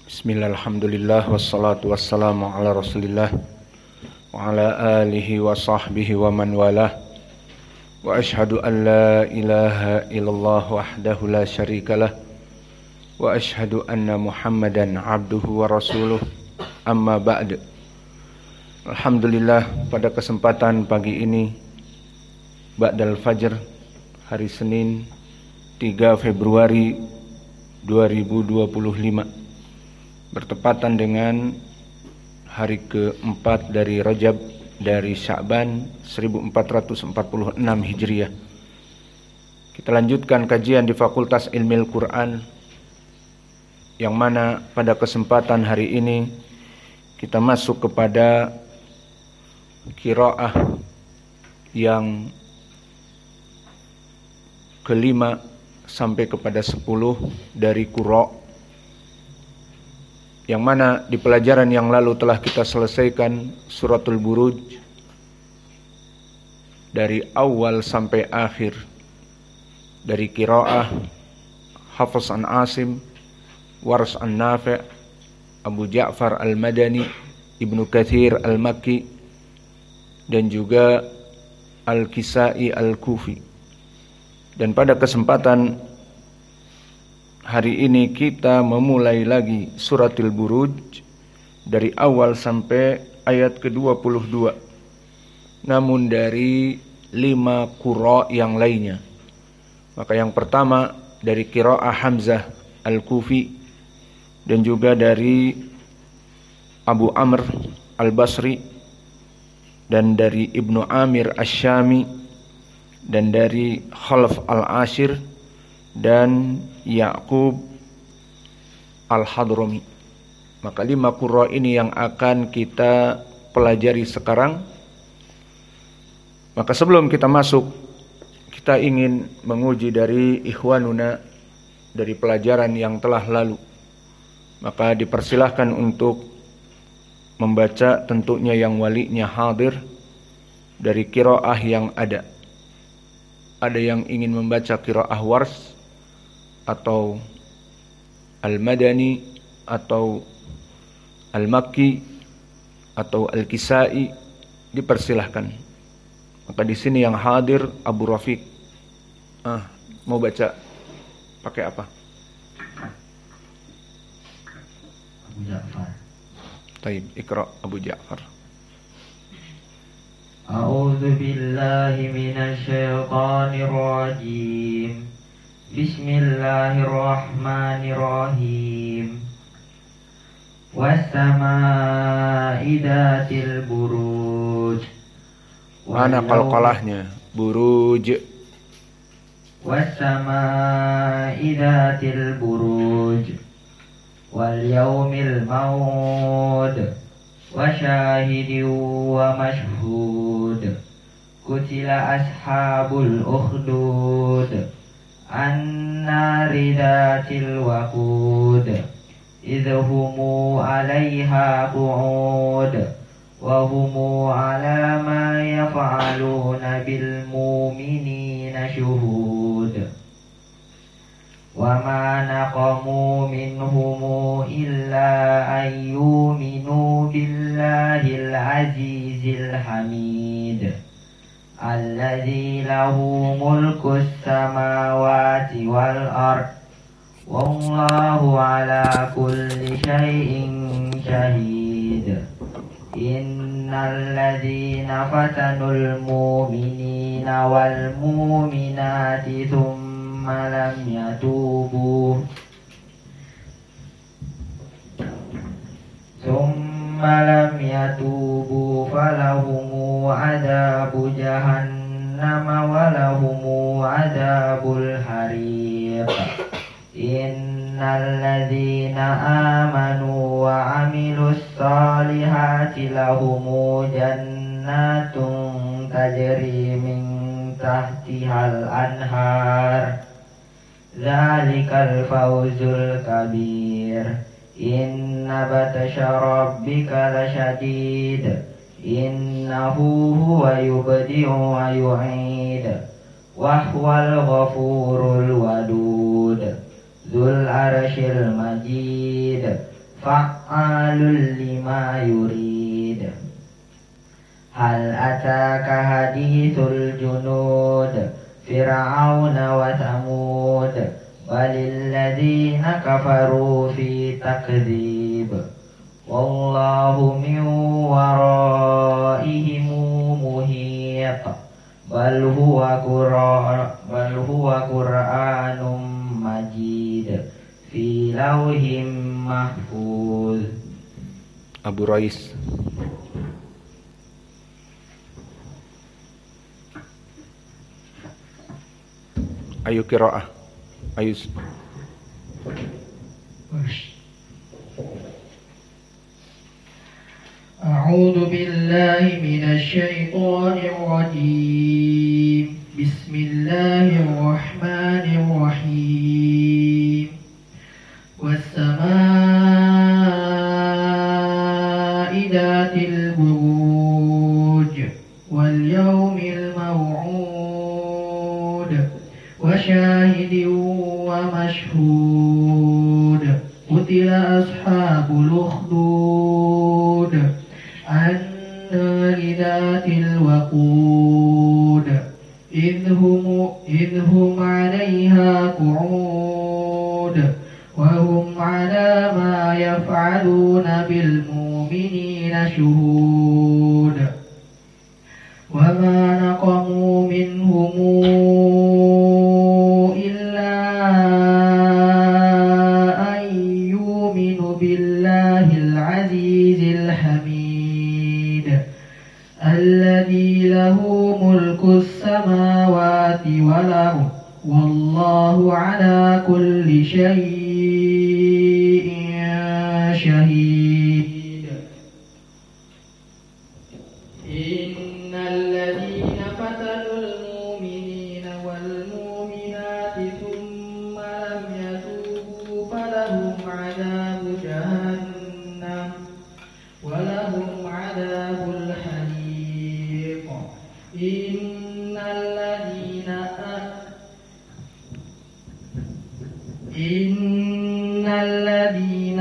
Bismillah, alhamdulillah, wassalatu wassalamu ala rasulillah wa ala alihi wa sahbihi wa man walah. Wa ashhadu an la ilaha illallah wahdahu la syarikalah wa ashhadu anna muhammadan abduhu wa rasuluh, amma ba'd. Alhamdulillah, pada kesempatan pagi ini ba'dal fajr hari Senin 3 Februari 2025 bertepatan dengan hari keempat dari Rajab dari Sya'ban 1446 Hijriah. Kita lanjutkan kajian di Fakultas Ilmu Quran, yang mana pada kesempatan hari ini kita masuk kepada qiraah yang kelima sampai kepada 10 dari qura', yang mana di pelajaran yang lalu telah kita selesaikan suratul Buruj dari awal sampai akhir, dari qiraah Hafs an Asim, Wars an Nafi', Abu Ja'far al-Madani, Ibnu Katsir al-Makki, dan juga Al-Kisai al-Kufi. Dan pada kesempatan hari ini kita memulai lagi suratul Buruj dari awal sampai ayat ke-22, namun dari 5 qura' yang lainnya. Maka yang pertama dari qiraah Hamzah al-Kufi, dan juga dari Abu Amr al-Basri, dan dari Ibnu Amir asy-Syami, dan dari Khalaf al-Ashir, dan Ya'qub al-Hadrami. Maka 5 qura' ini yang akan kita pelajari sekarang. Maka sebelum kita masuk, kita ingin menguji dari ikhwanuna dari pelajaran yang telah lalu. Maka dipersilahkan untuk membaca, tentunya yang walinya hadir, dari qiraah yang ada. Ada yang ingin membaca qiraah Wars atau Al-Madani atau Al-Makki atau Al-Kisai, dipersilahkan. Maka di sini yang hadir Abu Rafiq. Mau baca pakai apa? Abu Ja'far. Taib, Iqra Abu Ja'far. A'udzu billahi minasy syaithanir rajim. Bismillahirrahmanirrahim. Was-samaa'i dzatil buruj. Mana qalqalahnya? Buruj. Was-samaa'i dzatil buruj. Wal yaumil maw'ud. Wa syahidin wa mashhud. Qutila ashabul ukhdud. An-nari dhatil waqud. Idhumu 'alaiha qu'ud. Wa humu 'ala ma yaf'aluna bil mu'minina syuhud. Wa ma naqamu minhum illa an yu'minu billahil azizil hamid. Alladzi lahu mulkus samawati wal ard. Wallahu ala kulli syai'in syahid. Innal ladzina fatanul mu'minina wal mu'minati thumma lam yatubu falahumu adabu jahannama walahumu adabul hariq. Innal ladzina amanu wa amilus salihati lahumu jannatun tajri min tahtihal anhar. Dzalikal fawzul kabir. Inna batasya rabbika lasyadid. Innahu huwa yubdi'u wa yu'id. Wa huwal ghafurul wadud. Dzul arsyil majid. fa'alul lima yurid. Hal ataka hadithul junud Fir'auna wa Thamud walilladzina kafaru fi takdzib wallahu min waraihim muhit bal huwa Qur'anum majid fi lauhim mahfuz. Abu Rais. Ayo qiraah. Ayo. أعوذ بالله من الشيطان الرجيم بسم الله الرحمن الرحيم والسماء ذات البروج واليوم الموعود وشاهد ومشهود قتل أصحاب الأخدود النار ذات الوقود إذ هم عليها قعود وهم على ما يفعلون بالمؤمنين شهود وما نقموا منهم إلا أن يؤمنوا بالله العزيز الحميد الذي له ملك السماوات والأرض والله على كل شيء شهيد. إن الذين فتنوا المؤمنين والمؤمنات ثم لم يتوبوا فلهم عذاب جهنم ولهم عذاب الحريق. إن الذين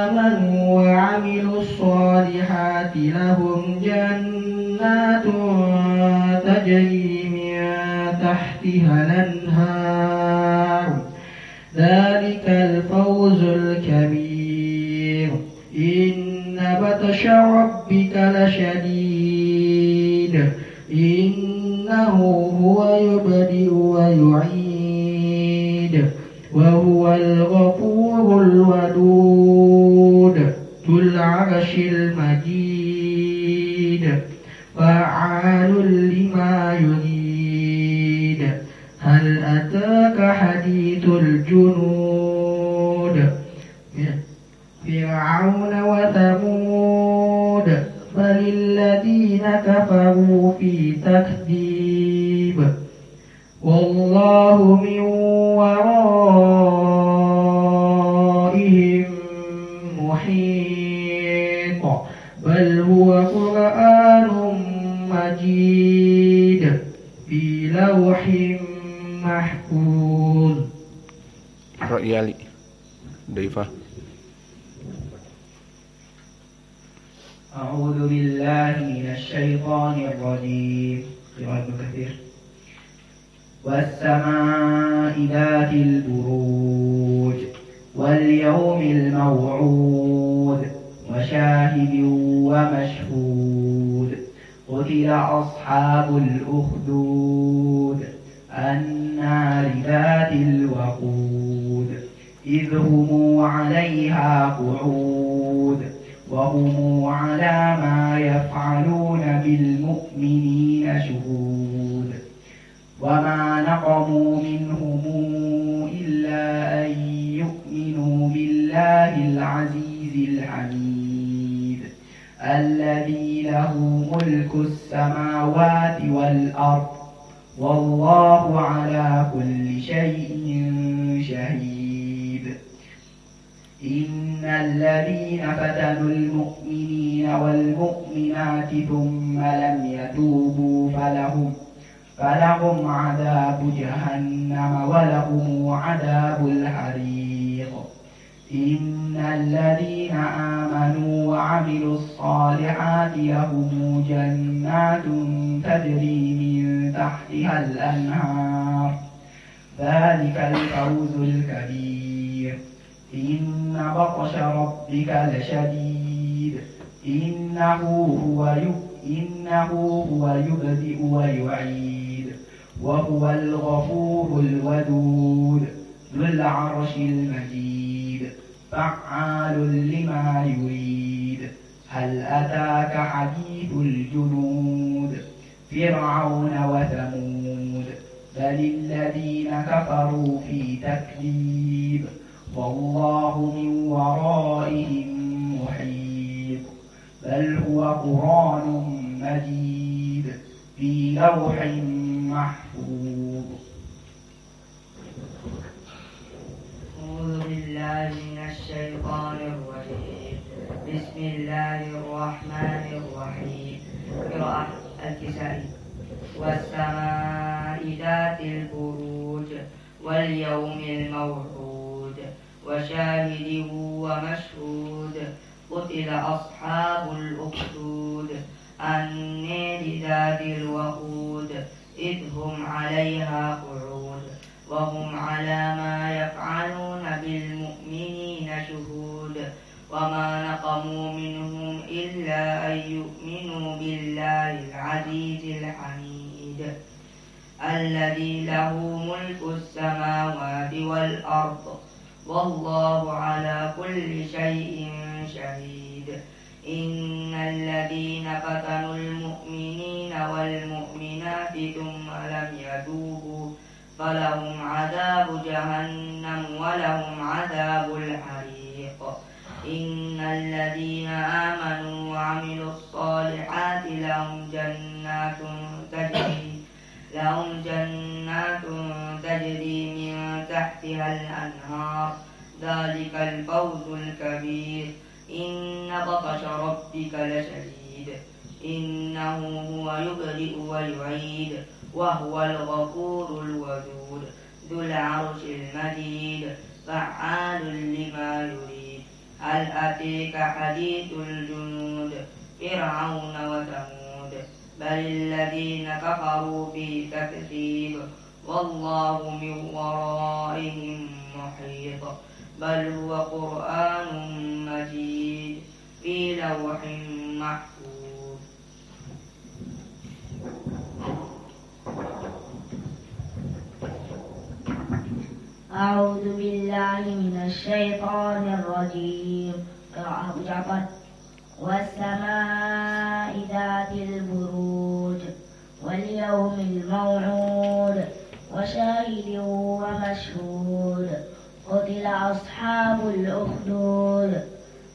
آمنوا وعملوا الصالحات لهم جنات تجري من تحتها الأنهار ذلك الفوز الكبير. إن بطش ربك لشديد إنه هو يبدئ ويعيد وهو الغفور الودود ذو العرش المجيد فعال لما يريد. هل أتاك حديث الجنود فرعون وثمود بل الذين كفروا في تكذيب والله من ورائهم محيط بل هو قرآن مجيد في لوح محفوظ. Ra'yali Daifah. أعوذ بالله من الشيطان الرجيم. قراءة كثير. والسماء ذات البروج واليوم الموعود وشاهد ومشهود قتل أصحاب الأخدود النار ذات الوقود إذ هم عليها قعود وهم على ما يفعلون بالمؤمنين شهود وما نقموا منهم إلا أن يؤمنوا بالله العزيز الحميد الذي له ملك السماوات والأرض والله على كل شيء شهيد. إن الذين فتنوا المؤمنين والمؤمنات ثم لم يتوبوا فلهم عذاب جهنم ولهم عذاب الحريق. إن الذين آمنوا وعملوا الصالحات لهم جنات تجري من تحتها الأنهار ذلك الفوز الكبير إن بطش ربك لشديد إنه هو يبدئ ويعيد وهو الغفور الودود ذو العرش المجيد فعال لما يريد هل أتاك حديث الجنود فرعون وثمود بل الذين كفروا في تكذيب والله من ورائهم محيط بل هو قرآن مجيد في لوح محفوظ. أعوذ بالله من الشيطان الرجيم. بسم الله الرحمن الرحيم. قراءة الكسائي. والسماء ذات البروج واليوم الموعود وشاهد ومشهود قتل أصحاب الأخدود النار ذات الوقود إذ هم عليها قعود وهم على ما يفعلون بالمؤمنين شهود وما نقموا منهم إلا أن يؤمنوا بالله العزيز الحميد الذي له ملك السماوات والأرض والله على كل شيء شهيد. إن الذين فتنوا المؤمنين والمؤمنات ثم لم يتوبوا فلهم عذاب جهنم ولهم عذاب الحريق. إن الذين آمنوا وعملوا الصالحات لهم جنات تجري من تحتها الأنهار ذلك الفوز الكبير. إن بطش ربك لشديد إنه هو يبدئ ويعيد وهو الغفور الودود ذو العرش المجيد فعال لما يريد هل أتيك حديث الجنود فرعون وثمود بل الذين كفروا في تكذيب والله من ورائهم محيط بل هو قرآن مجيد في لوح محفوظ. أعوذ بالله من الشيطان الرجيم. قراءة أبو جعفر. والسماء ذات البروج واليوم الموعود وشاهد ومشهود قتل أصحاب الأخدود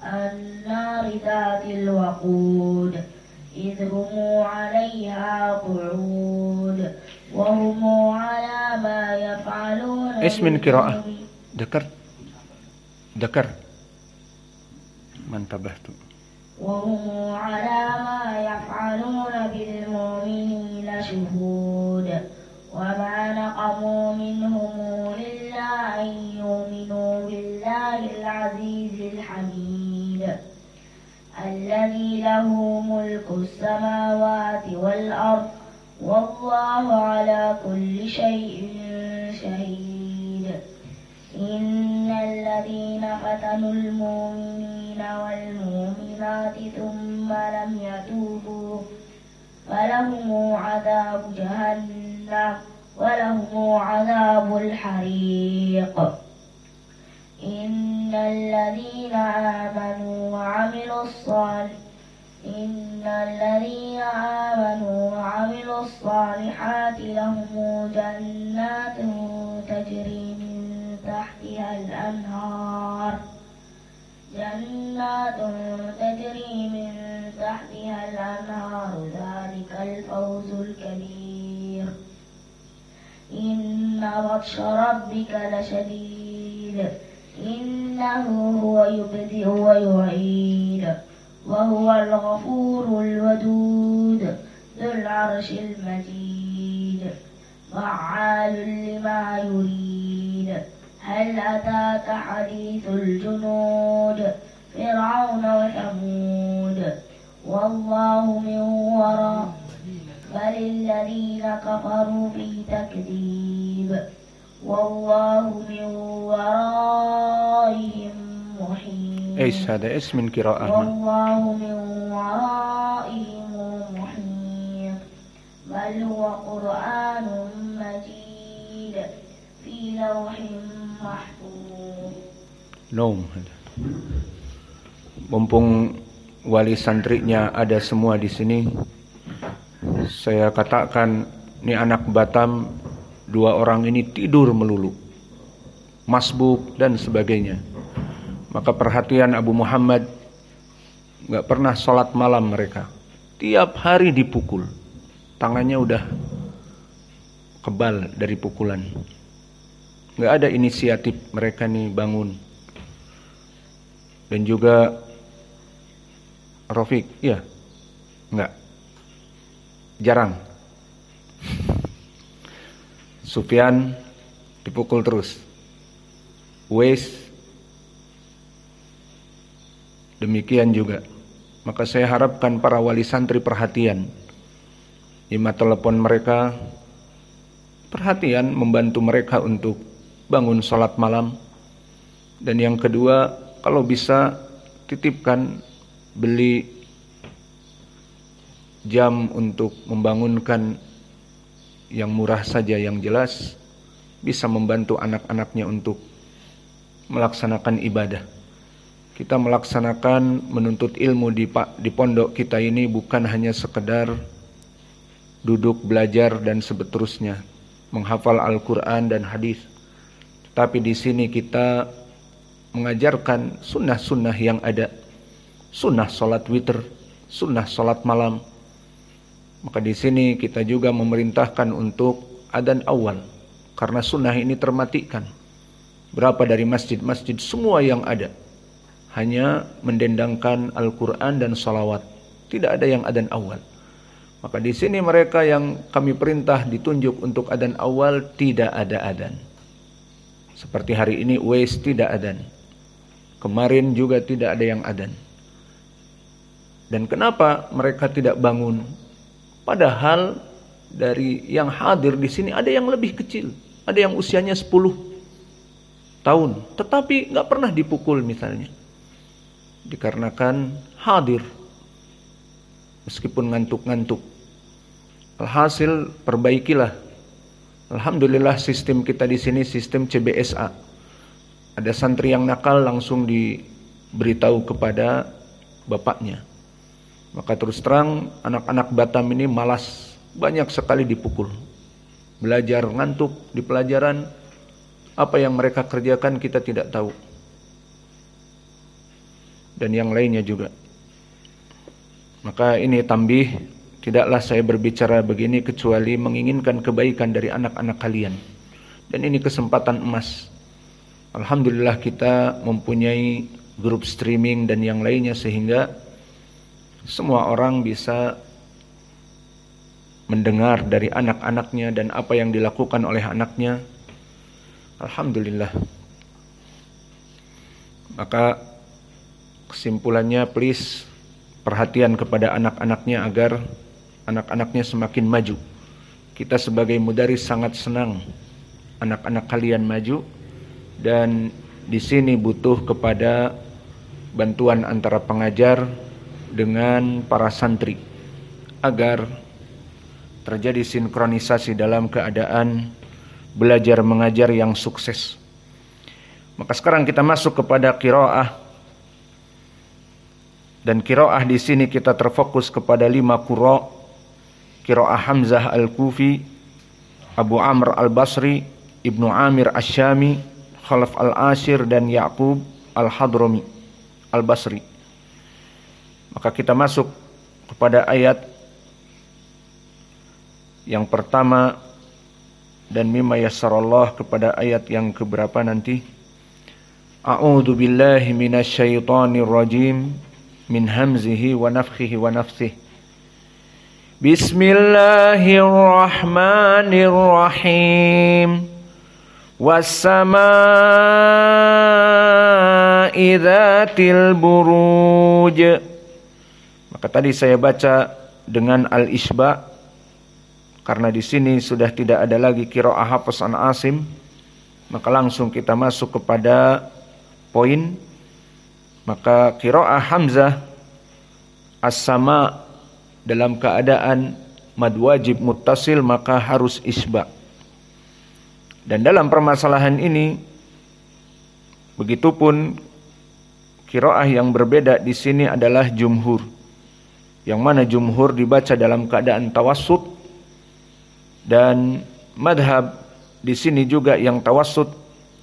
النار ذات الوقود إذ هم عليها قعود وهم على ما يفعلون اسم قراءة ذكر ما انتبهت. وهم على ما يفعلون بالمؤمنين شهود وما نقموا منهم إلا أن يؤمنوا بالله العزيز الحميد الذي له ملك السماوات والأرض والله على كل شيء شهيد. إن الذين فتنوا المؤمنين والمؤمنات ثم لم يتوبوا فلهم عذاب جهنم ولهم عذاب الحريق. إن الذين آمنوا وعملوا الصالحات لهم جنات تجري من تحتها الأنهار ذلك الفوز الكبير. إن بطش ربك لشديد إنه هو يبدئ ويعيد وهو الغفور الودود ذو العرش المجيد فعال لما يريد هل أتاك حديث الجنود فرعون وثمود والله من وراء بل الذين كفروا في تكذيب والله من ورائهم محيط. إيش هذا اسم من قراءة؟ والله من ورائهم محيط بل هو قرآن مجيد في لوح محفوظ. Mumpung wali santrinya ada semua di sini, saya katakan ini anak Batam, 2 orang ini tidur melulu, masbuk dan sebagainya. Maka perhatian Abu Muhammad, nggak pernah sholat malam mereka, tiap hari dipukul, tangannya udah kebal dari pukulan. Nggak ada inisiatif mereka nih bangun. Dan juga Rafiq, iya, nggak, jarang. Sufyan dipukul terus. Uwais demikian juga. Maka saya harapkan para wali santri perhatian. Lima telepon mereka, perhatian membantu mereka untuk bangun sholat malam. Dan yang kedua, kalau bisa titipkan, beli jam untuk membangunkan yang murah saja, yang jelas bisa membantu anak-anaknya untuk melaksanakan ibadah. Kita melaksanakan menuntut ilmu di pondok kita ini bukan hanya sekedar duduk belajar dan seterusnya, menghafal Al-Quran dan hadis. Tapi di sini kita mengajarkan sunnah-sunnah yang ada, sunnah sholat witir, sunnah sholat malam. Maka di sini kita juga memerintahkan untuk adzan awal, karena sunnah ini termatikan. Berapa dari masjid-masjid semua yang ada hanya mendendangkan Al-Quran dan salawat, tidak ada yang adzan awal. Maka di sini mereka yang kami perintah ditunjuk untuk adzan awal, tidak ada adzan. Seperti hari ini Uwais tidak adzan, kemarin juga tidak ada yang adzan. Dan kenapa mereka tidak bangun? Padahal dari yang hadir di sini ada yang lebih kecil, ada yang usianya 10 tahun, tetapi nggak pernah dipukul misalnya, dikarenakan hadir meskipun ngantuk-ngantuk. Alhasil perbaikilah. Alhamdulillah sistem kita di sini sistem CBSA. Ada santri yang nakal langsung diberitahu kepada bapaknya. Maka terus terang anak-anak Batam ini malas, banyak sekali dipukul. Belajar ngantuk di pelajaran, apa yang mereka kerjakan kita tidak tahu. Dan yang lainnya juga. Maka ini tambih, tidaklah saya berbicara begini kecuali menginginkan kebaikan dari anak-anak kalian. Dan ini kesempatan emas. Alhamdulillah kita mempunyai grup streaming dan yang lainnya sehingga semua orang bisa mendengar dari anak-anaknya dan apa yang dilakukan oleh anaknya. Alhamdulillah. Maka kesimpulannya, please perhatian kepada anak-anaknya agar anak-anaknya semakin maju. Kita sebagai mudaris sangat senang anak-anak kalian maju, dan di sini butuh kepada bantuan antara pengajar dengan para santri agar terjadi sinkronisasi dalam keadaan belajar mengajar yang sukses. Maka sekarang kita masuk kepada qiraah. Dan qiraah di sini kita terfokus kepada 5 qura. Qiraah Hamzah Al-Kufi, Abu Amr Al-Basri, Ibnu Amir Asy-Syami, Khalaf Al-Ashir dan Ya'qub Al-Hadrami Al-Basri. Maka kita masuk kepada ayat yang pertama dan mimma yassarallah kepada ayat yang keberapa nanti. A'udzu billahi minasyaitonir rajim min hamzihi wa nafthihi wa nafthihi. Bismillahirrahmanirrahim. was-samaa'i dzatil buruj. Maka tadi saya baca dengan al-isba karena di sini sudah tidak ada lagi qiraah Hafs an Asim, maka langsung kita masuk kepada poin. Maka qiraah Hamzah as-sama dalam keadaan mad wajib muttasil maka harus isba. Dan dalam permasalahan ini begitupun qiraah yang berbeda di sini adalah jumhur. Yang mana jumhur dibaca dalam keadaan tawassut, dan madhab di sini juga yang tawassut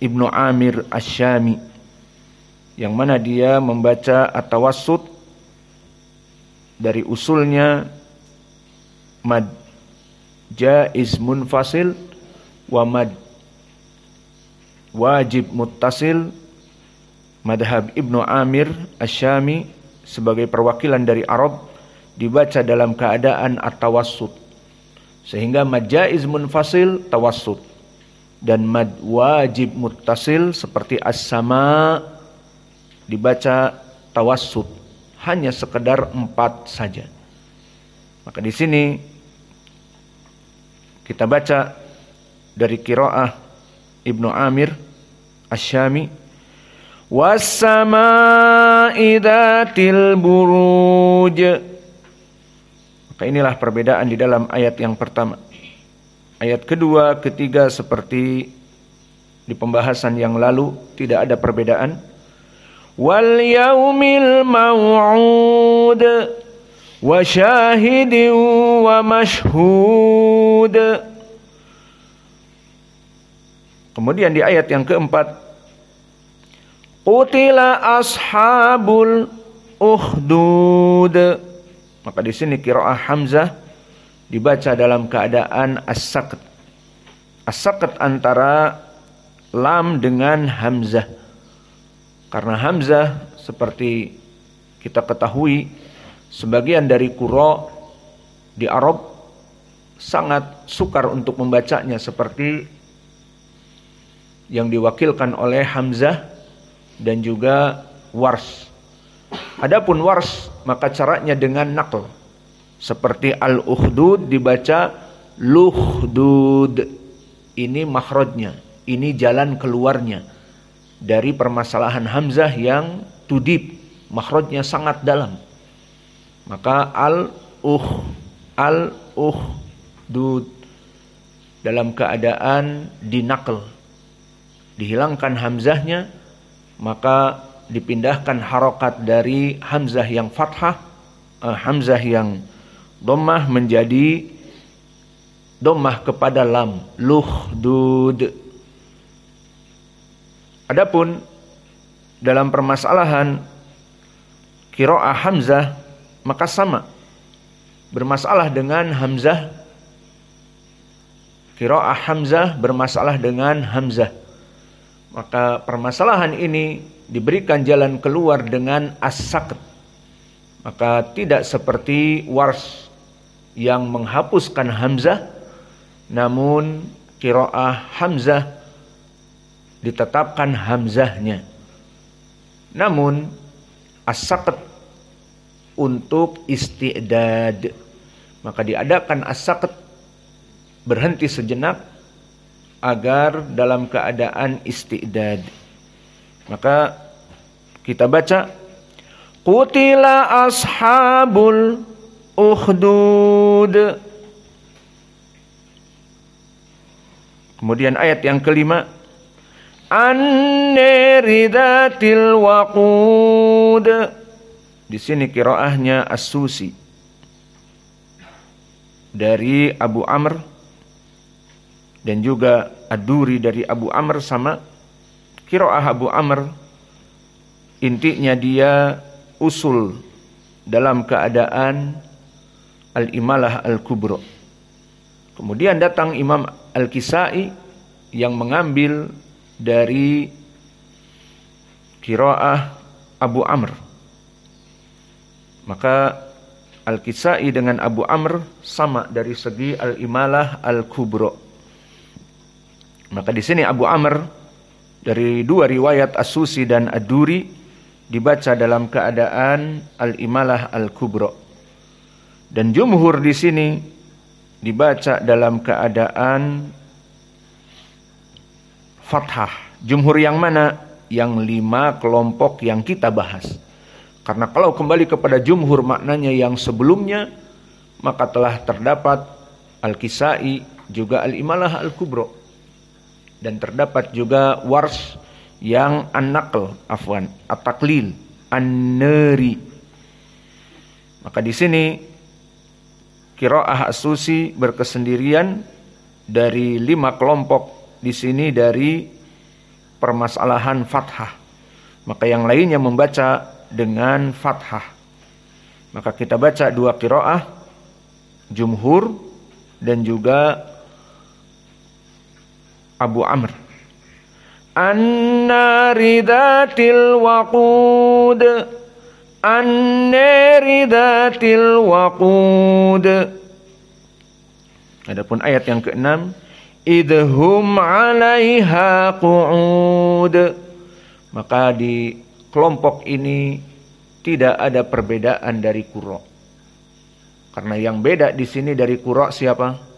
Ibnu Amir Asy-Syami, yang mana dia membaca at-tawassut dari usulnya mad jaiz munfasil wa mad wajib muttasil. Madhab Ibnu Amir Asy-Syami sebagai perwakilan dari Arab dibaca dalam keadaan at-tawassut, sehingga mad jaiz munfasil tawassut dan mad wajib muttasil seperti as-sama dibaca tawassut, hanya sekedar 4 saja. Maka di sini kita baca dari qiraah Ibnu Amir Asy-Syami, was-samaa'i dzatil buruj. Maka inilah perbedaan di dalam ayat yang pertama. Ayat kedua, ketiga seperti di pembahasan yang lalu tidak ada perbedaan. Wal yaumil maw'ud wa syahidin wa mashhud. Kemudian di ayat yang keempat, qutila ashabul ukhdud. Maka di sini qiraah Hamzah dibaca dalam keadaan as-saqt. As-saqt antara lam dengan hamzah. Karena hamzah seperti kita ketahui sebagian dari qurra di Arab sangat sukar untuk membacanya, seperti yang diwakilkan oleh Hamzah dan juga Wars. Adapun Wars maka caranya dengan naql, seperti al-ukhdud dibaca luhdud. Ini makhrajnya, ini jalan keluarnya dari permasalahan hamzah yang tudib, makhrajnya sangat dalam. Maka al-ukhdud dalam keadaan dinaql, dihilangkan hamzahnya, maka dipindahkan harokat dari hamzah yang fathah, hamzah yang dhammah menjadi dhammah kepada lam, luhdud. Adapun dalam permasalahan qiraah hamzah maka sama, bermasalah dengan hamzah. Qiraah hamzah bermasalah dengan hamzah. Maka permasalahan ini diberikan jalan keluar dengan as-saqt. Maka tidak seperti Wars yang menghapuskan hamzah, namun qiraah hamzah ditetapkan hamzahnya. Namun as-saqt untuk isti'dad, maka diadakan as-saqt, berhenti sejenak agar dalam keadaan isti'dad. Maka kita baca qutila ashabul ukhdud. Kemudian ayat yang kelima, an-nari dzatil waqud. Di sini qiraahnya as-Susi dari Abu Amr dan juga ad-Duri dari Abu Amr sama. Qiraah Abu Amr intinya dia usul dalam keadaan al-imalah al-kubra. Kemudian datang Imam Al-Kisai yang mengambil dari qiraah Abu Amr. Maka Al-Kisai dengan Abu Amr sama dari segi al-imalah al-kubra. Maka di sini Abu Amr dari dua riwayat As-Susi dan Ad-Duri dibaca dalam keadaan Al-Imalah Al-Kubra. Dan jumhur di sini dibaca dalam keadaan fathah. Jumhur yang mana? Yang 5 kelompok yang kita bahas. Karena kalau kembali kepada jumhur maknanya yang sebelumnya, maka telah terdapat Al-Kisai juga Al-Imalah Al-Kubra. Dan terdapat juga Wars yang An-Naql, At-Taqlil, An-Nari. Maka di sini qiraah As-Susi berkesendirian dari 5 kelompok di sini dari permasalahan fathah. Maka yang lainnya membaca dengan fathah. Maka kita baca 2 qiraah, jumhur dan juga Abu Amr. An-nari dhatil waqud, an-nari dhatil waqud. Adapun ayat yang ke-6, idhum 'alaiha qu'ud. Maka di kelompok ini tidak ada perbedaan dari qura. Karena yang beda di sini dari qura siapa?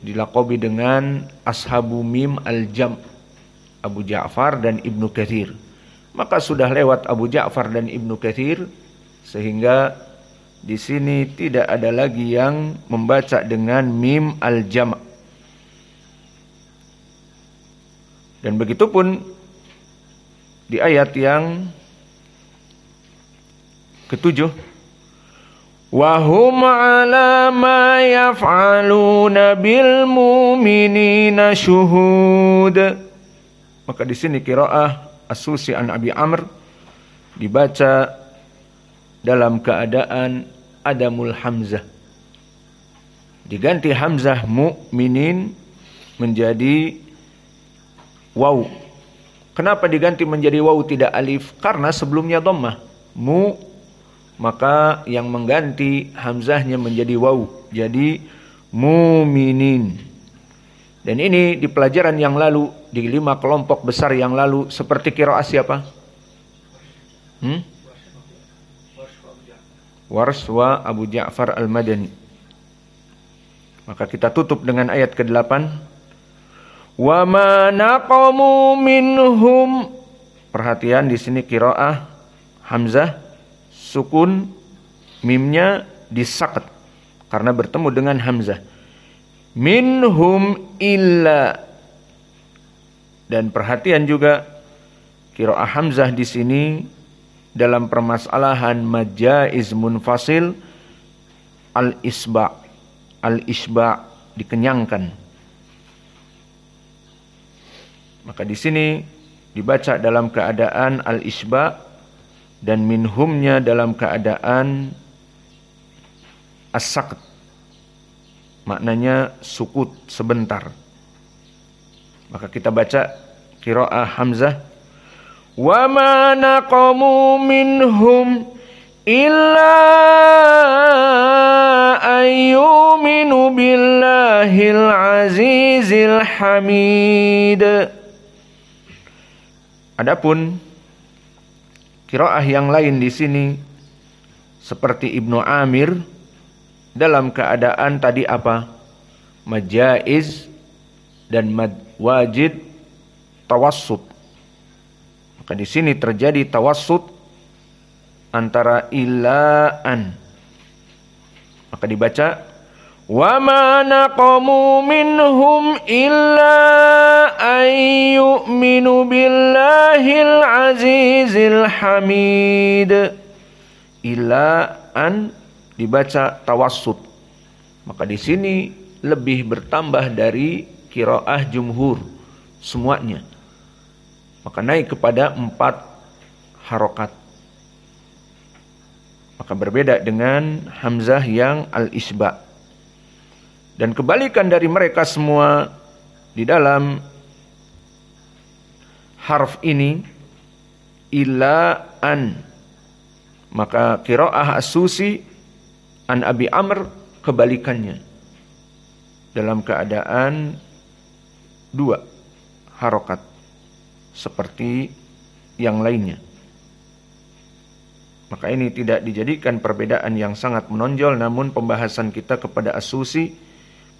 Dilaqabi dengan ashabu mim al-jam, Abu Ja'far dan Ibnu Katsir. Maka sudah lewat Abu Ja'far dan Ibnu Katsir, sehingga di sini tidak ada lagi yang membaca dengan mim al-jam. Dan begitu pun di ayat yang ke-7, wa hum 'ala ma yaf'aluna bil mu'minina syuhud. Maka di sini qiraah As-Susi an Abi Amr dibaca dalam keadaan adamul hamzah. Diganti hamzah mu'minin menjadi waw. Kenapa diganti menjadi waw tidak alif? Karena sebelumnya dhammah. Maka yang mengganti hamzahnya menjadi waw, jadi muminin. Dan ini di pelajaran yang lalu, di 5 kelompok besar yang lalu, seperti qiraah siapa? Wars wa Abu Ja'far Al-Madani. Maka kita tutup dengan ayat ke-8. Wa ma naqamu minhum. Perhatian di sini qiraah hamzah sukun, mimnya disakat karena bertemu dengan hamzah. Minhum illa. Dan perhatian juga qiraah hamzah di sini dalam permasalahan majaiz munfasil al-isba. Al-isba dikenyangkan. Maka di sini dibaca dalam keadaan al-isba dan minhumnya dalam keadaan as-sakt. Maknanya sukut sebentar. Maka kita baca qiraah hamzah, wa ma naqamu minhum illa ayyuminu billahil azizil hamid. Adapun qiraah yang lain di sini seperti Ibnu Amir dalam keadaan tadi apa? Majaiz dan wajid tawassut. Maka di sini terjadi tawassut antara ilaan. Maka dibaca wa ma naqamu minhum illa ayyuminu billahil azizil hamid. Ilaan dibaca tawassut. Maka di sini lebih bertambah dari qiraah jumhur semuanya. Maka naik kepada 4 harokat. Maka berbeda dengan hamzah yang al-isba. Dan kebalikan dari mereka semua di dalam harf ini illa an. Maka qiraah As-Susi an Abi Amr kebalikannya. Dalam keadaan 2 harokat seperti yang lainnya. Maka ini tidak dijadikan perbedaan yang sangat menonjol, namun pembahasan kita kepada as-susi,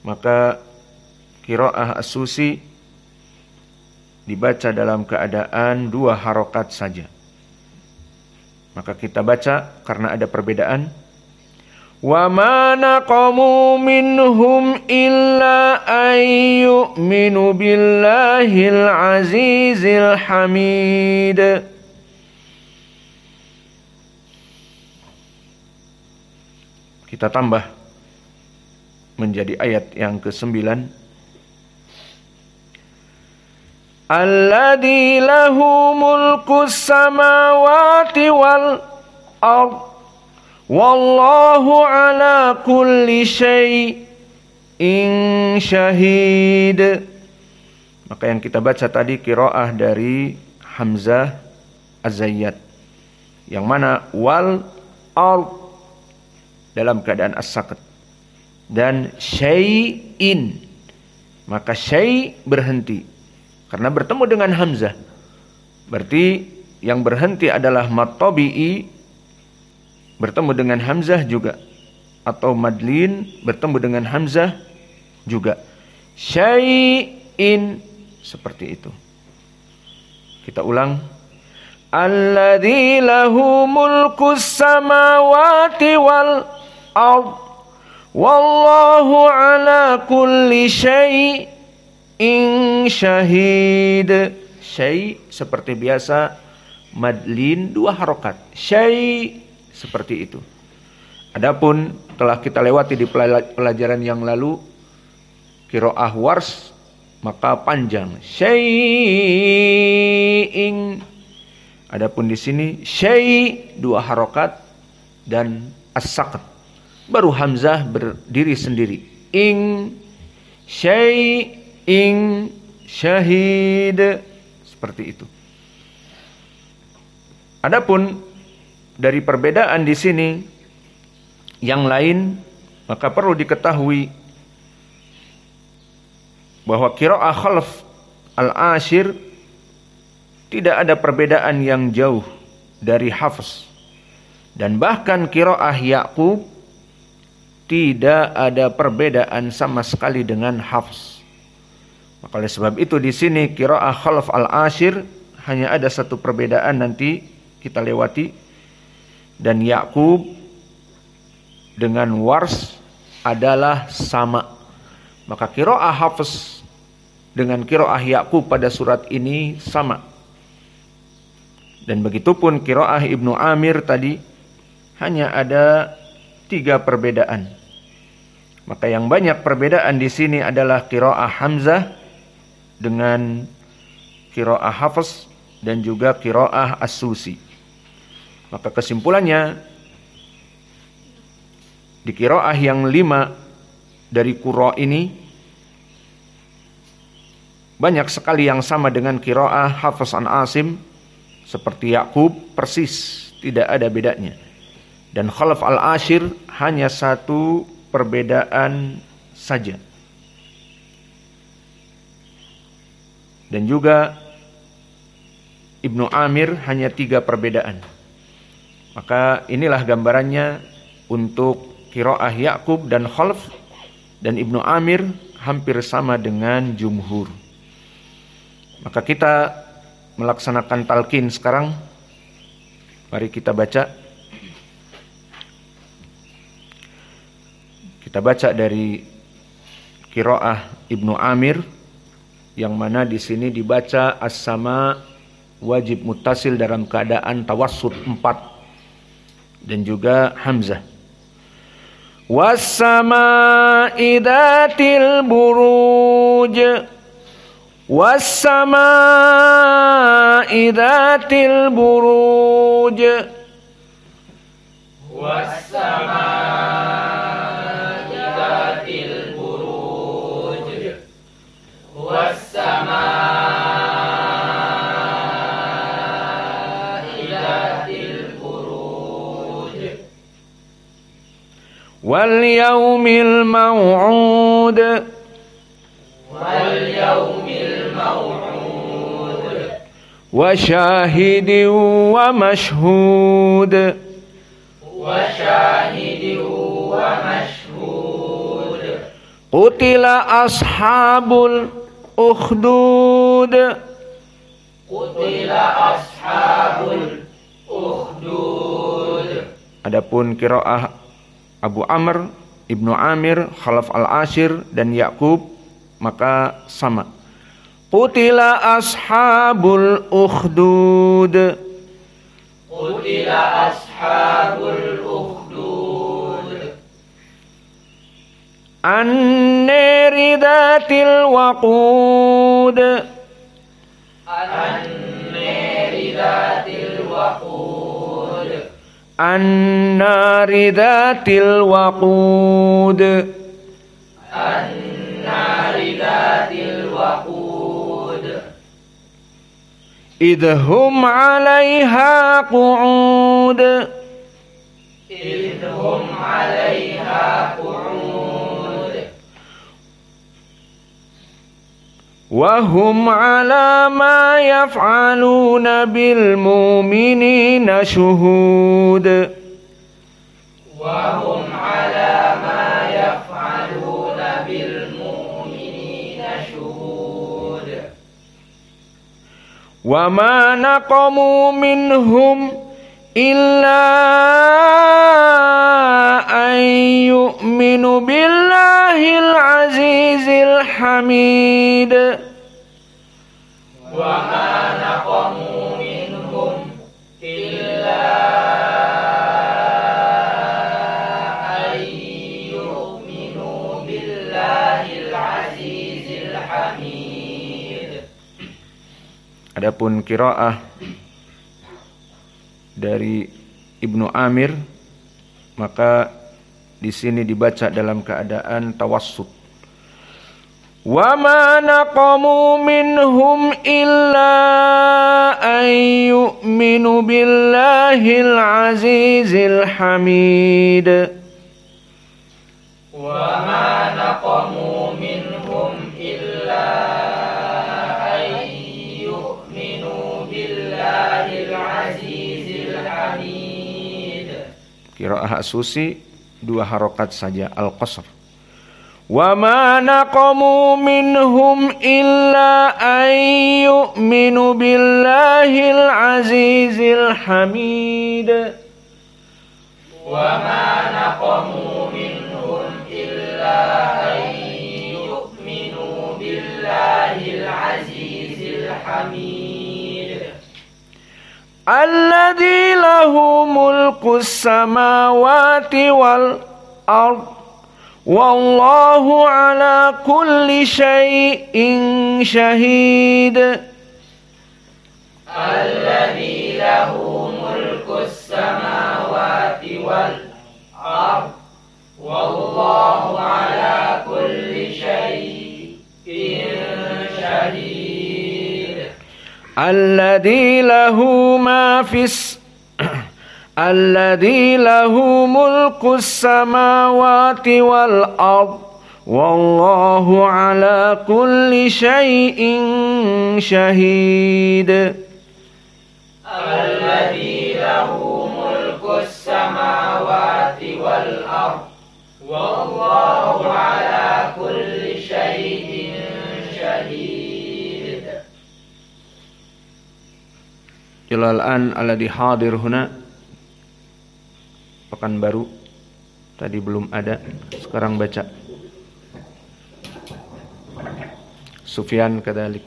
maka qiraah as-susi dibaca dalam keadaan 2 harokat saja. Maka kita baca karena ada perbedaan. Wa ma naqamu minhum illa ayyuminu billahil azizil hamid. Kita tambah menjadi ayat yang ke-9. Alladzi lahu mulkus samawati wal ard wallahu ala kulli syai'in syahid. Maka yang kita baca tadi qiraah dari Hamzah Az-Zayyat, yang mana wal ard dalam keadaan as-saqat, dan syai'in, maka syai' berhenti karena bertemu dengan hamzah. Berarti yang berhenti adalah mad tabi'i bertemu dengan hamzah juga, atau madlin bertemu dengan hamzah juga. Syai'in, seperti itu. Kita ulang. Alladzi lahu mulkus samawati wal ard wallahu ala kulli syai'in syahid. Syai' seperti biasa, madlin 2 harokat. Syai' seperti itu. Adapun telah kita lewati di pelajaran yang lalu qiraah Wars, maka panjang syai'in. Adapun di sini syai' 2 harokat dan as-saqat, baru hamzah berdiri sendiri. Ing syai'in syahid, seperti itu. Adapun dari perbedaan di sini yang lain, maka perlu diketahui bahwa qiraah Khalaf al-Ashir tidak ada perbedaan yang jauh dari Hafs, dan bahkan qiraah Ya'qub tidak ada perbedaan sama sekali dengan Hafs. Maka oleh sebab itu di sini qiraah Khalaf al-Ashir hanya ada 1 perbedaan, nanti kita lewati, dan Ya'qub dengan Wars adalah sama. Maka qiraah Hafs dengan qiraah Ya'qub pada surat ini sama. Dan begitupun qiraah Ibnu Amir tadi hanya ada 3 perbedaan. Maka yang banyak perbedaan di sini adalah qiraah Hamzah dengan qiraah Hafs dan juga qiraah As-Susi. Maka kesimpulannya di qiraah yang 5 dari qurra ini banyak sekali yang sama dengan qiraah Hafs an Asim, seperti Ya'qub persis, tidak ada bedanya. Dan Khalaf al-Ashir hanya 1 perbedaan saja. Dan juga Ibnu Amir hanya 3 perbedaan. Maka inilah gambarannya untuk qiraah Ya'qub dan Khalaf, dan Ibnu Amir hampir sama dengan jumhur. Maka kita melaksanakan talqin sekarang. Mari kita baca. Kita baca dari qiraah Ibnu Amir, yang mana di sini dibaca as-sama wajib muttasil dalam keadaan tawassut 4, dan juga hamzah. Was-samaa'i dzatil buruj, was-samaa'i dzatil buruj, was-samaa'i dzatil buruj, was-samaa'i dzatil buruj, wal yaumil maw'ud, wal yaumil وشاهد ومشهود وشاهد ومشهود قتل أصحاب الأخدود قتل أصحاب الأخدود. Adapun qiraah Abu Amr, Ibnu Amir, Khalaf al-Ashir dan Yaqub maka sama. Qutila ashabul ukhdud. Qutila ashabul ukhdud. An-nari dhatil waqud. An-nari dhatil waqud. An-nari dhatil waqud. An-nari dhatil waqud. Idhum 'alaiha qu'ud. Idhum 'alaiha qu'ud. Wa hum 'ala ma yaf'aluna bil mu'minina syuhud. Wa hum 'ala ma yaf'aluna bil mu'minina syuhud. Wa ma naqamu minhum illa an yu'minu billahil azizil hamid. Wa ma naqamu minhum illa an yu'minu billahil azizil hamid. Adapun qiraah dari Ibnu Amir maka di sini dibaca dalam keadaan tawassut. Wa ma naqamu minhum illa an yu'minu billahil azizil hamid. Wa ma naqamu minhum illa an yu'minu billahil azizil hamid. Qiraah As-Susi 2 harokat saja al-qasr. Wa ma naqamu minhum illa an yu'minu billahil azizil hamid. Wa ma naqamu minhum illa an yu'minu billahil azizil hamid. Alladzi lahu mulkus samawati wal ard. Wallahu ala kulli syai'in syahid. Alladzi lahu mulkus samawati wal ard. Wallahu ala kulli syai'in syahid. Alladzi lahu ma fis Alladzi lahu mulkus samawati wal ard. Wallahu ala kulli syai'in syahid. Alladzi lahu mulkus samawati wal ard. Wallahu ala kulli syai'in syahid. Ilal an alladhi hadir huna. Pekanbaru tadi belum ada, sekarang baca. Sufyan kadzalik.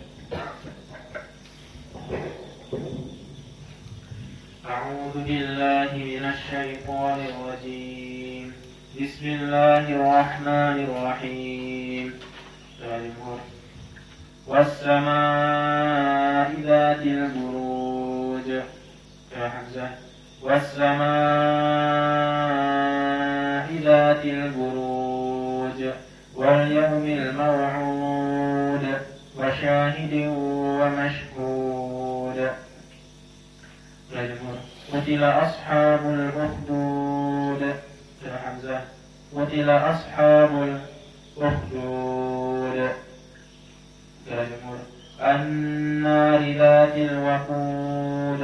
A'udzu billahi minasy syaithanir rajim. Bismillahirrahmanirrahim. Was-samaa'i dzatil buruj. Hamzah. Was-samaa'i dzatil buruj. Wal yawmil maw'ud. Wa syahidin wa mashhud. Qutila ashabul ukhdud. Hamzah. Qutila ashabul ukhdud. النار ذات الوقود.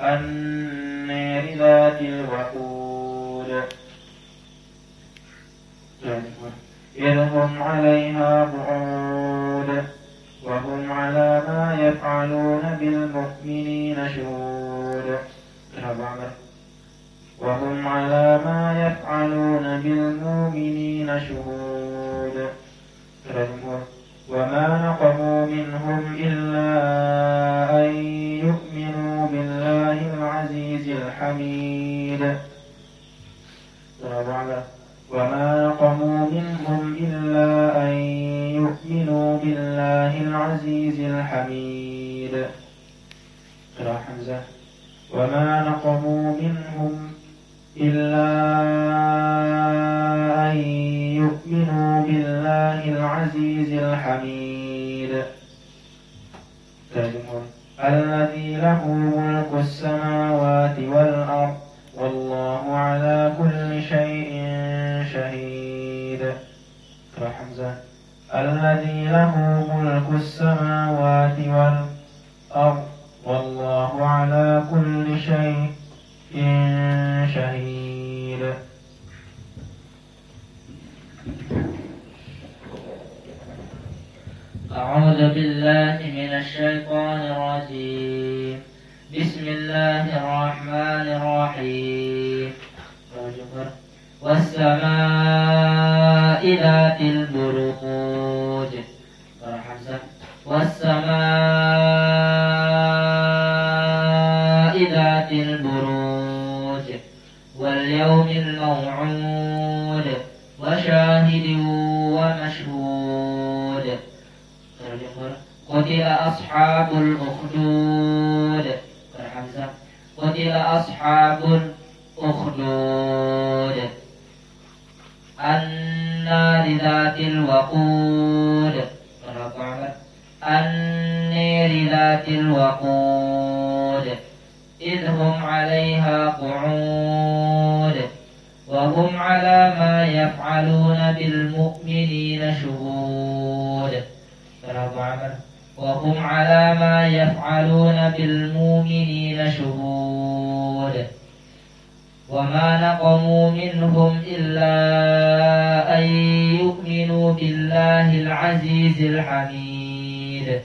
النار ذات الوقود إذ هم عليها قعود وهم على ما يفعلون بالمؤمنين شهود. وهم على ما يفعلون بالمؤمنين شهود. وما نقموا منهم إلا أن يؤمنوا بالله العزيز الحميد. وما نقموا منهم إلا أن يؤمنوا بالله العزيز الحميد. وما نقموا منهم إلا أن يؤمنوا بالله العزيز الحميد الذي له ملك السماوات والأرض والله على كل شيء شهيد. الذي له ملك السماوات والأرض والله على كل شيء شهيد. أعوذ بالله من الشيطان الرجيم. بسم الله الرحمن الرحيم. والسماء ذات البروج. والسماء ذات البروج واليوم الموعود وشاهد ومشهود. قتل أصحاب الأخدود. قتل أصحاب الأخدود النار ذات الوقود. النار ذات الوقود إذ هم عليها قعود وهم على ما يفعلون بالمؤمنين شهود. وهم على ما يفعلون بالمؤمنين شهود. وما نقموا منهم إلا أن يؤمنوا بالله العزيز الحميد.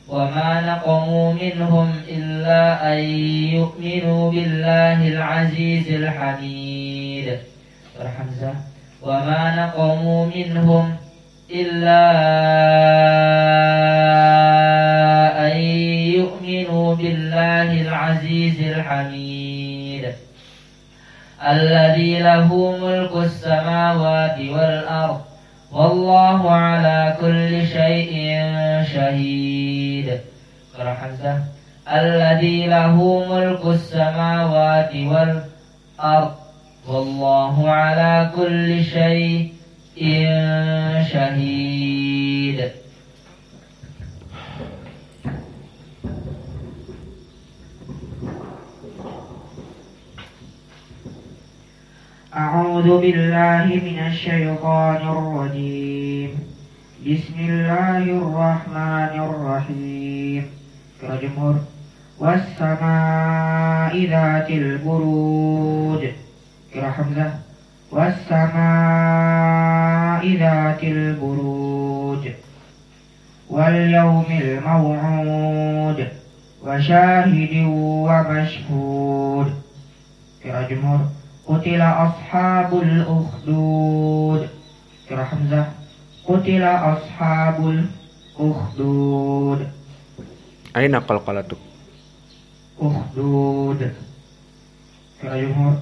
وما نقموا منهم إلا أن يؤمنوا بالله العزيز الحميد. وما نقموا منهم إلا أن يؤمنوا بالله العزيز الحميد الذي له ملك السماوات والأرض والله على كل شيء شهيد. الذي له ملك السماوات والأرض والله على كل شيء شهيد. أعوذ بالله من الشيطان الرجيم. بسم الله الرحمن الرحيم. الجمهور والسماء ذات البروج. حمزة والسماء ذات البروج واليوم الموعود وشاهد ومشهود. الجمهور قتل أصحاب الأخدود. حمزة قتل أصحاب الأخدود. أين قلقلتك؟ أخدود. الجمهور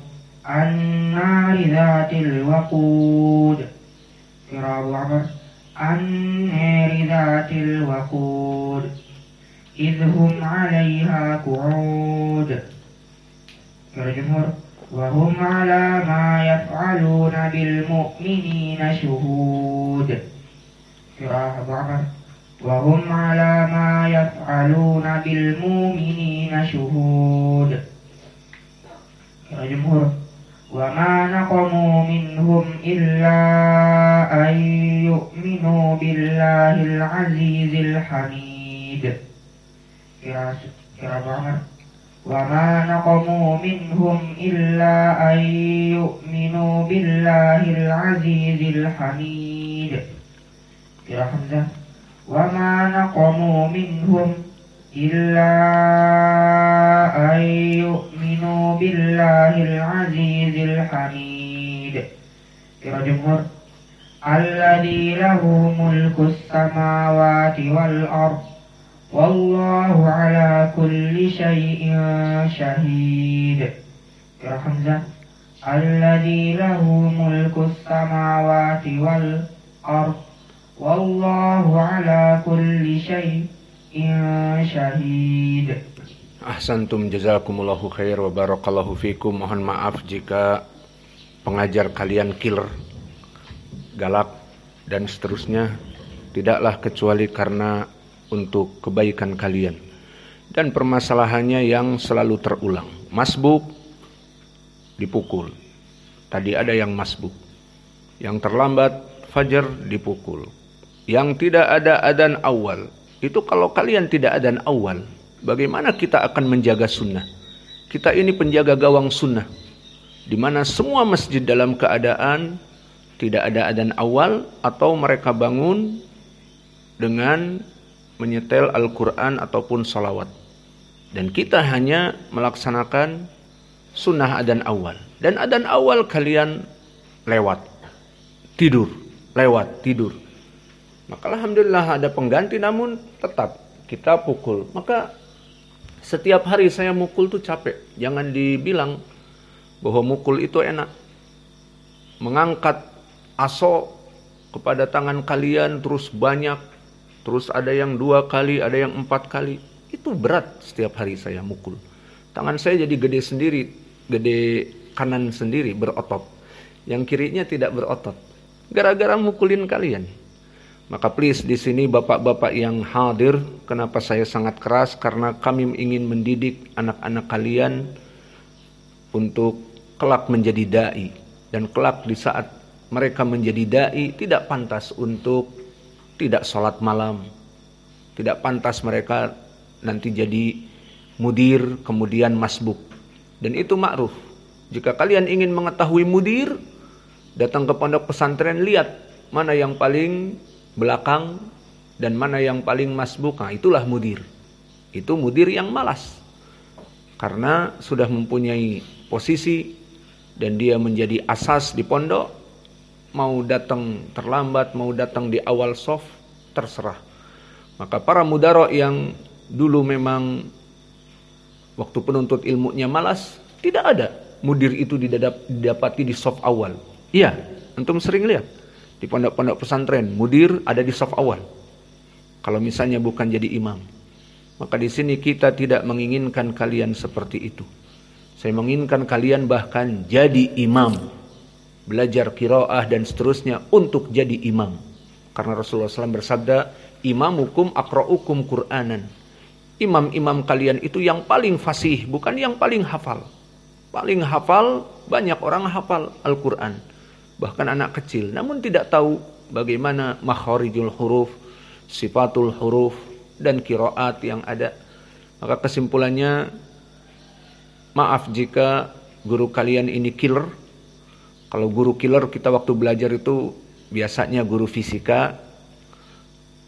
النار ذات الوقود. أبو عمر النار ذات الوقود إذ هم عليها قعود. الجمهور وهم على ما يفعلون بالمؤمنين شهود. أبو عمر وهم على ما يفعلون بالمؤمنين شهود. الجمهور وما نقموا منهم إلا أن يؤمنوا بالله العزيز الحميد. وما نقموا منهم إلا أن يؤمنوا بالله العزيز الحميد. وما نقموا منهم إلا أن يؤمنوا بالله العزيز الحميد. الذي له ملك السماوات والأرض والله على كل شيء شهيد. الذي له ملك السماوات والأرض والله على كل شيء syahid. Ahsantum, jazakumullahu khair wa barakallahu fikum. Mohon maaf jika pengajar kalian killer, galak dan seterusnya. Tidaklah kecuali karena untuk kebaikan kalian. Dan permasalahannya yang selalu terulang. Masbuk dipukul. Tadi ada yang masbuk. Yang terlambat fajar dipukul. Yang tidak ada adzan awal. Itu kalau kalian tidak adzan awal, bagaimana kita akan menjaga sunnah? Kita ini penjaga gawang sunnah, di mana semua masjid dalam keadaan tidak ada adzan awal atau mereka bangun dengan menyetel Al-Quran ataupun salawat. Dan kita hanya melaksanakan sunnah adzan awal. Dan adzan awal kalian lewat, tidur, lewat, tidur. Maka alhamdulillah ada pengganti, namun tetap kita pukul. Maka setiap hari saya mukul tuh capek. Jangan dibilang bahwa mukul itu enak. Mengangkat aso kepada tangan kalian terus banyak. Terus ada yang 2 kali, ada yang 4 kali. Itu berat setiap hari saya mukul. Tangan saya jadi gede sendiri. Gede kanan sendiri berotot. Yang kirinya tidak berotot. Gara-gara mukulin kalian. Maka please di sini bapak-bapak yang hadir, kenapa saya sangat keras? Karena kami ingin mendidik anak-anak kalian untuk kelak menjadi dai. Dan kelak di saat mereka menjadi dai tidak pantas untuk tidak sholat malam. Tidak pantas mereka nanti jadi mudir kemudian masbuk. Dan itu ma'ruf. Jika kalian ingin mengetahui mudir, datang ke pondok pesantren, lihat mana yang paling belakang dan mana yang paling masbuk. Nah, itulah mudir. Itu mudir yang malas. Karena sudah mempunyai posisi dan dia menjadi asas di pondok. Mau datang terlambat, mau datang di awal shaf, terserah. Maka para mudaro yang dulu memang waktu penuntut ilmunya malas, tidak ada mudir itu didapati di shaf awal. Iya, antum sering lihat. Di pondok-pondok pesantren, mudir ada di shaf awal. Kalau misalnya bukan jadi imam. Maka di sini kita tidak menginginkan kalian seperti itu. Saya menginginkan kalian bahkan jadi imam. Belajar qiraah dan seterusnya untuk jadi imam. Karena Rasulullah SAW bersabda, imamukum aqra'ukum Qur'anan. Imam-imam kalian itu yang paling fasih, bukan yang paling hafal. Paling hafal, banyak orang hafal Al-Quran. Bahkan anak kecil, namun tidak tahu bagaimana makharijul huruf, sifatul huruf, dan qiraat yang ada. Maka kesimpulannya, maaf jika guru kalian ini killer. Kalau guru killer kita waktu belajar itu biasanya guru fisika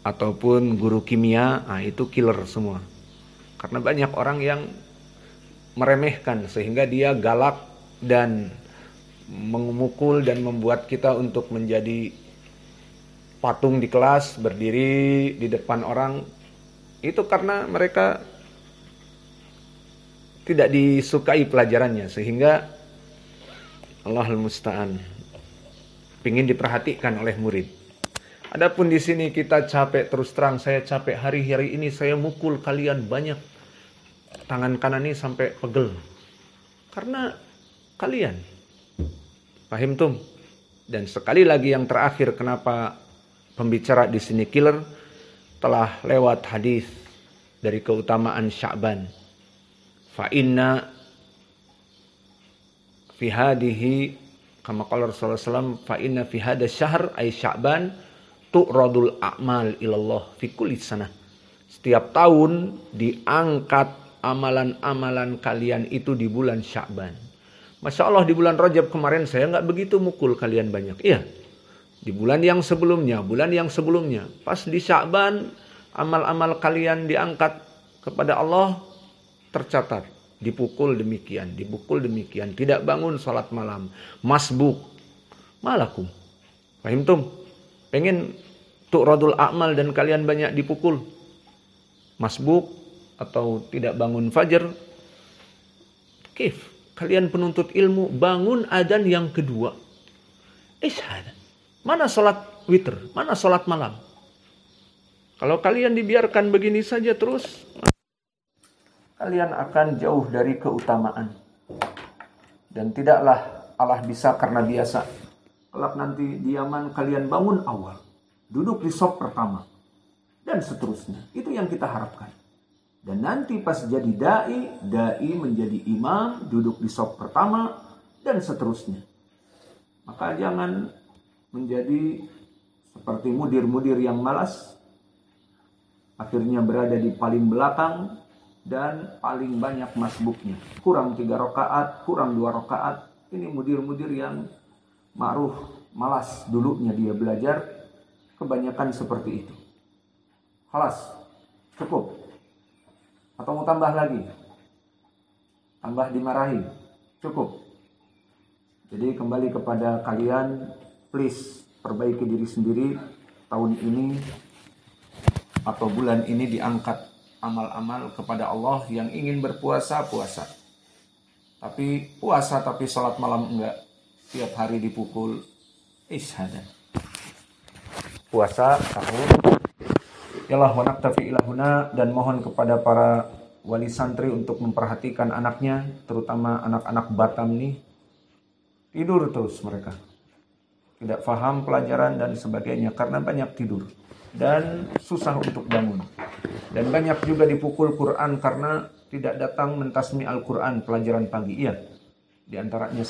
ataupun guru kimia, nah itu killer semua. Karena banyak orang yang meremehkan sehingga dia galak dan memukul dan membuat kita untuk menjadi patung di kelas, berdiri di depan orang. Itu karena mereka tidak disukai pelajarannya, sehingga Allahul Musta'an ingin diperhatikan oleh murid. Adapun di sini kita capek, terus terang saya capek, hari-hari ini saya mukul kalian banyak, tangan kanan ini sampai pegel karena kalian. Paham tum? Dan sekali lagi yang terakhir, kenapa pembicara di sini killer? Telah lewat hadis dari keutamaan Sya'ban. Fa inna fi hadhihi Kama qala Rasulullah SAW, fa inna fi hadha syahr ay Sya'ban tu'radul a'mal ilallah fi kulli sanah. Setiap tahun diangkat amalan-amalan kalian itu di bulan Sya'ban. Masya Allah, di bulan Rajab kemarin saya nggak begitu mukul kalian banyak. Iya, di bulan yang sebelumnya, pas di Sya'ban amal-amal kalian diangkat kepada Allah, tercatat. Dipukul demikian, tidak bangun sholat malam, masbuk, malakum. Fahimtum? Pengen tu'radul a'mal dan kalian banyak dipukul, masbuk atau tidak bangun fajar. Kif? Kalian penuntut ilmu bangun adzan yang kedua. Ishad. Mana sholat witir? Mana sholat malam? Kalau kalian dibiarkan begini saja terus, kalian akan jauh dari keutamaan. Dan tidaklah Allah bisa karena biasa. Kelak nanti di Yaman kalian bangun awal, duduk di shaf pertama, dan seterusnya. Itu yang kita harapkan. Dan nanti pas jadi dai menjadi imam, duduk di shaf pertama, dan seterusnya. Maka jangan menjadi seperti mudir-mudir yang malas, akhirnya berada di paling belakang, dan paling banyak masbuknya. Kurang 3 rakaat, kurang 2 rakaat. Ini mudir-mudir yang ma'ruf, malas dulunya dia belajar. Kebanyakan seperti itu. Khalas, cukup. Atau mau tambah lagi? Tambah dimarahi? Cukup. Jadi kembali kepada kalian, please perbaiki diri sendiri. Tahun ini atau bulan ini diangkat amal-amal kepada Allah. Yang ingin berpuasa, puasa. Tapi puasa tapi sholat malam enggak. Tiap hari dipukul. Ishada. Puasa, sahur. Yalah wa naktafi ilahuna. Dan mohon kepada para wali santri untuk memperhatikan anaknya. Terutama anak-anak Batam nih. Tidur terus mereka. Tidak paham pelajaran dan sebagainya. Karena banyak tidur. Dan susah untuk bangun. Dan banyak juga dipukul Quran karena tidak datang mentasmi Al-Quran pelajaran pagi. Iya, di antaranya